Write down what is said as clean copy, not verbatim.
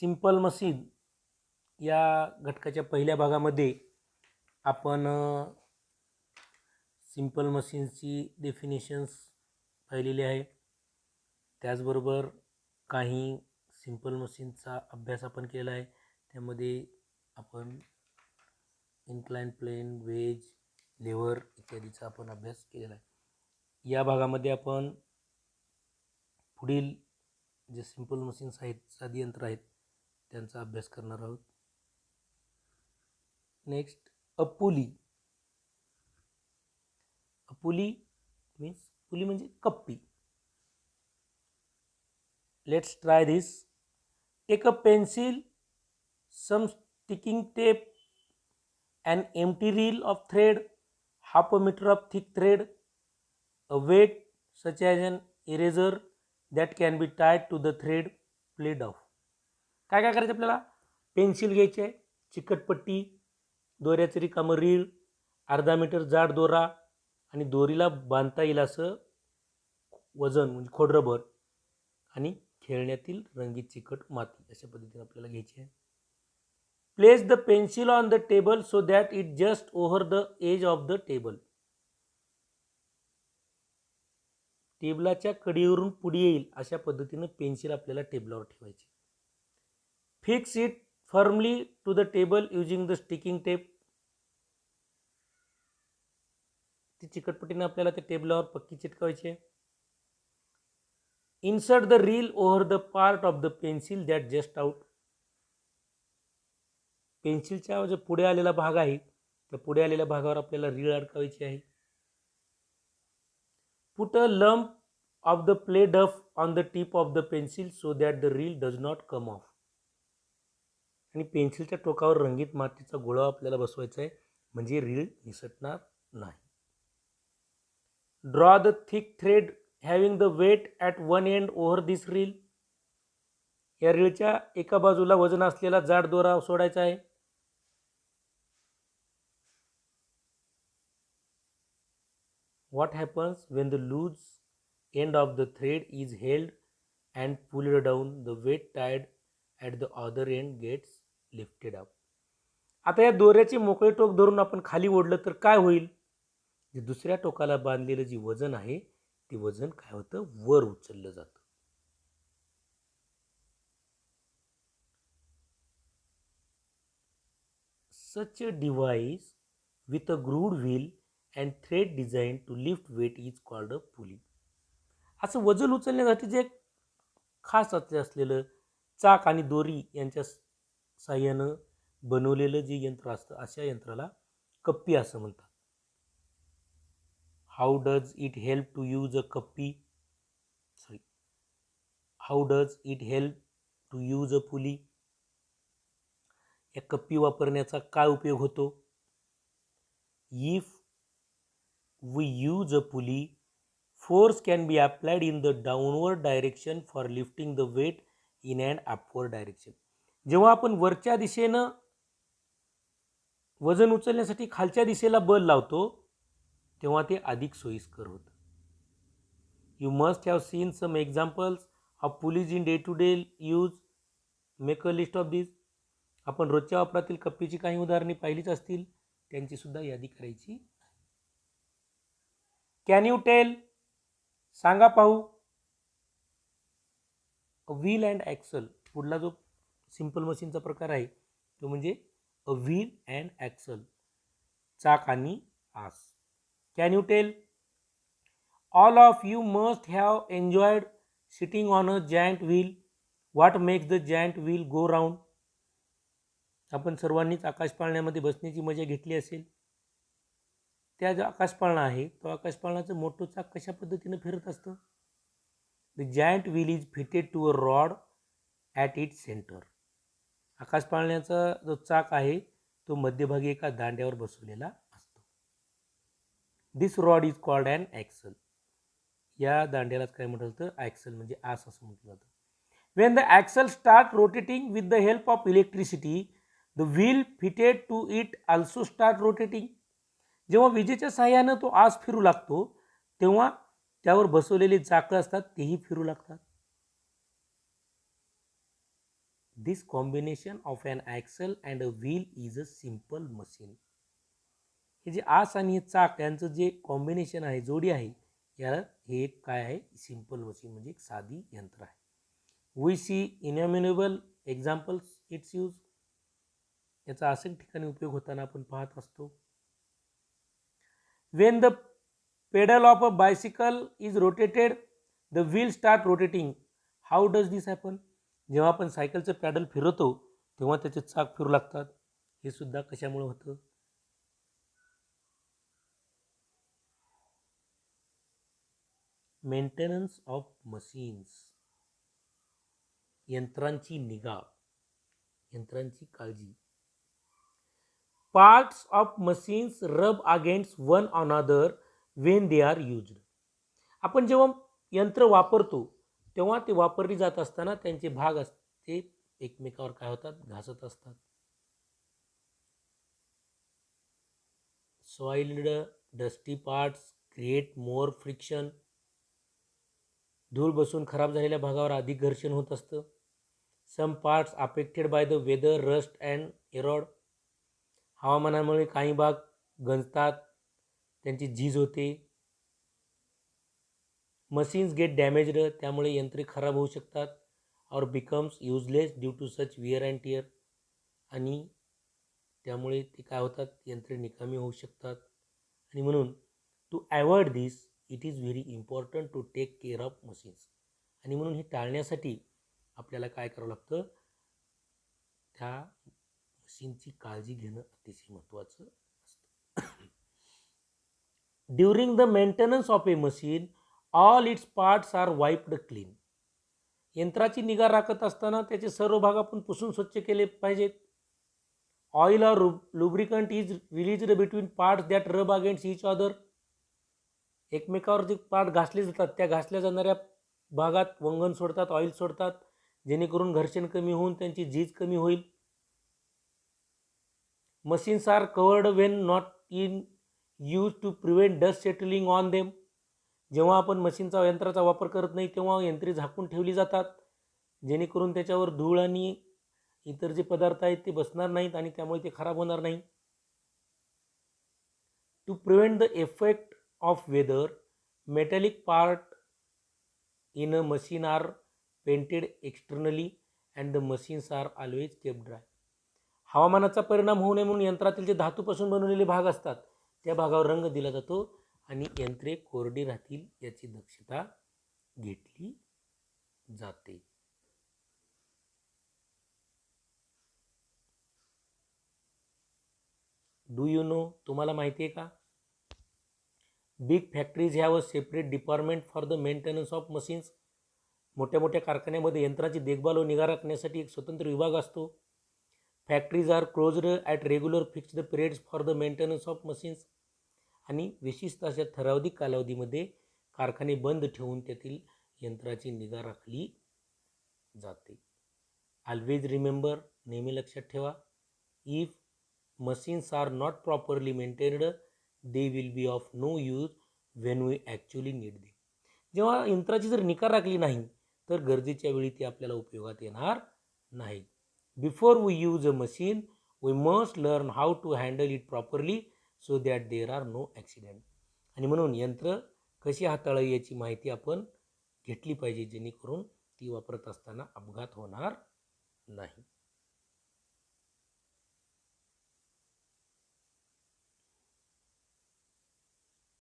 Simple machine या घटकाच्या पहिल्या भागामध्ये आपण सिंपल मशीन्सची डेफिनेशन्स पाहिलेली आहे. त्याचबरोबर काही सिंपल मशीनचा अभ्यास आपण केला आहे. त्यामध्ये आपण इन्क्लाइन प्लेन, वेज, लेव्हर इत्यादीचा आपण अभ्यास केलेला आहे. या भागामध्ये आपण पुढील जे सिंपल मशीन्स आहेत, साधी यंत्र आहेत, त्यांचा अभ्यास करणार आहोत. Next, a pulley. A pulley means pulley म्हणजे कप्पी. Let's try this. Take a pencil, some sticking tape, an empty reel of thread, half a meter of thick thread, a weight such as an eraser that can be tied to the thread played off. काय काय करायचं आपल्याला? Pencil घ्यायची आहे, चिकटपट्टी, दोऱ्याचं रिकामं रीळ, अर्धा metre जाड दोरा आणि दोरीला बांधता येईल असं वजन म्हणजे खोडरबर आणि खेळण्यातील रंगीत चिकट माती अशा पद्धतीने आपल्याला घ्यायची आहे. Place the pencil on the table so that it just over the edge of the table. टेबलाच्या कडीवरून पुढे येईल अशा पद्धतीने पेन्सिल आपल्याला टेबलावर ठेवायची. Fix it firmly to the table using the sticking tape. ती चिकटपट्टीने आपल्याला त्या टेबलावर पक्की चिटकवायची आहे. Insert the reel over the part of the pencil that just out. पेन्सिलच्या जो पुढे आलेला भाग आहे त्या पुढे आलेल्या भागावर आपल्याला रीळ अडकवायची आहे. Put a lump of the play dough on the tip of the pencil so that the reel does not come off. आणि पेन्सिलच्या टोकावर रंगीत मातीचा गोळा आपल्याला बसवायचा आहे म्हणजे रीळ निसटणार नाही. Draw the thick thread having the weight at one end over this reel. या रीळच्या एका बाजूला वजन असलेला जाड दोरा सोडायचा आहे. What happens when the loose end of the thread is held and pulled down? The weight tied at the other end gets lifted up. आता या दोऱ्याचे मोकळे टोक धरून आपण खाली ओढलं तर काय होईल? जे दुसऱ्या टोकाला बांधलेलं जे वजन आहे ते वजन काय होतं? वर उचललं जातं. Such a device with a grooved wheel and thread designed to lift weight is called a pulley. असं वजन उचलण्यासाठी जे खास असलेलं चाक आणि दोरी यांच्या साह्यानं बनवलेलं जे यंत्र असतं अशा यंत्राला कप्पी असं म्हणतात. How does it help to use a कप्पी? How does it help to use a pulley? या कप्पी वापरण्याचा काय उपयोग होतो? If we use a pulley, force can be applied in the downward direction for lifting the weight in an upward direction. जेव्हा आपण वरच्या दिशेनं वजन उचलण्यासाठी खालच्या दिशेला बल लावतो तेव्हा ते अधिक सोयीस्कर होतं. You must have seen some examples of pulleys in day to day use. Make a list of this. आपण रोजच्या वापरातील कप्पीची काही उदाहरणे पाहिलीच असतील, त्यांची सुद्धा यादी करायची. Can you tell? सांगा पाहू. Wheel and axle. पुढला जो सिंपल मशीनचा प्रकार आहे तो म्हणजे अ व्हील अँड ॲक्सल, चाक आणि आस. Can you tell? All of you must have enjoyed sitting on a giant wheel. What makes the giant wheel go round? आपण सर्वांनीच आकाशपाळण्यामध्ये बसण्याची मजा घेतली असेल. त्या जो आकाशपाळणा आहे तो आकाशपाळणाचं मोठं चाक कशा पद्धतीने फिरत असतं? The giant wheel is fitted to a rod at its centre. आकाशपाळण्याचा जो चाक आहे तो मध्यभागी एका दांड्यावर बसवलेला असतो. This rod is called an axle. या दांड्यालाच काय म्हटलं जातं? ॲक्सल म्हणजे आस असं म्हटलं जातं. When the axle start rotating with the help of electricity, the wheel fitted to it also start rotating. जेव्हा विजेच्या साह्यानं तो आस फिरू लागतो तेव्हा त्यावर बसवलेले चाकं असतात तेही फिरू लागतात. This combination of an axle and a wheel is a simple machine. हे जे आस आणि हे चाक यांचं जे कॉम्बिनेशन आहे, जोडी आहे, याला हे एक काय आहे, सिम्पल मशीन म्हणजे एक साधी यंत्र आहे. We see innumerable examples its use. याचा अनेक ठिकाणी उपयोग होताना आपण पाहत असतो. When the pedal of a bicycle is rotated the wheel start rotating. How does this happen? जेव्हा आपण सायकलचं पॅडल फिरवतो तेव्हा त्याचे चाक फिरू लागतात. हे सुद्धा कशामुळे होतं? Maintenance of machines. यंत्रांची निगा, यंत्रांची काळजी. पार्ट्स ऑफ मशीन्स रब against one another when they are used. आपण जेव्हा यंत्र वापरतो तेव्हा ते वापरली जात असताना त्यांचे भाग असते एकमेकावर काय होतात, घासत असतात. Soiled dusty parts create more friction. धूळ बसून खराब झालेल्या भागावर अधिक घर्षण होत असतं. Some parts affected by the weather rust and erode. हवामानामुळे काही भाग गंजतात, त्यांची झीज होते. Machines get damaged. त्यामुळे यंत्रे खराब होऊ शकतात. और becomes useless due to such wear and tear. आणि त्यामुळे ते काय होतात, यंत्रे निकामी होऊ शकतात. आणि म्हणून to avoid this it is very important to take care of machines. आणि म्हणून हे टाळण्यासाठी आपल्याला काय करावं लागतं, त्या मशीनची काळजी घेणं अतिशय महत्त्वाचं असतं. During the maintenance of a machine all its parts are wiped clean. यंत्राची निगा राखत असताना त्याचे सर्व भाग आपण पुसून स्वच्छ केले पाहिजेत. ऑइल और lubricant is released between parts that रब अगेन्स्ट इच अदर. एकमेकावर जे पार्ट घासले जातात त्या घासल्या जाणाऱ्या भागात वंगण सोडतात, ऑइल सोडतात, जेणेकरून घर्षण कमी होऊन त्यांची झीज कमी होईल. Machines are covered when not in use to prevent dust settling on them. जेव्हा आपण मशीनचा यंत्राचा वापर करत नाही तेव्हा यंत्रे झाकून ठेवली जातात, जेणेकरून त्याच्यावर धूळ आणि इतर जे पदार्थ आहेत ते बसणार नाहीत आणि त्यामुळे ते खराब होणार नाही. To prevent the effect of weather metallic part in a machine are painted externally and the machines are always kept dry. हवामानाचा परिणाम होऊ नये म्हणून यंत्रातील जे धातूपासून बनवलेले भाग असतात त्या भागावर रंग दिला जातो आणि यंत्रे कोरडी राहतील याची दक्षता घेतली जाते. Do you know? तुम्हाला माहिती आहे का? Big factories have a separate department for the maintenance of machines. मोठ्या मोठ्या कारखान्यामध्ये यंत्राची देखभाल व निगा राखण्यासाठी एक स्वतंत्र विभाग असतो. Factories are closed at regular fixed periods for the maintenance of machines. आणि विशिष्ट अशा ठराविक कालावधीमध्ये कारखाने बंद ठेवून त्यातील यंत्राची निगा राखली जाते. ऑलवेज रिमेंबर, नेहमी लक्षात ठेवा, if machines are not properly maintained they will be of no use when we actually need them. जेव्हा यंत्राची जर निगा राखली नाही तर गरजेच्या वेळी ती आपल्याला उपयोगात येणार नाही. Before we use a machine we must learn how to handle it properly so that there are no accident. आणि म्हणून यंत्र कशी हाताळावी याची माहिती आपण घेतली पाहिजे, जेणेकरून ती वापरत असताना अपघात होणार नाही.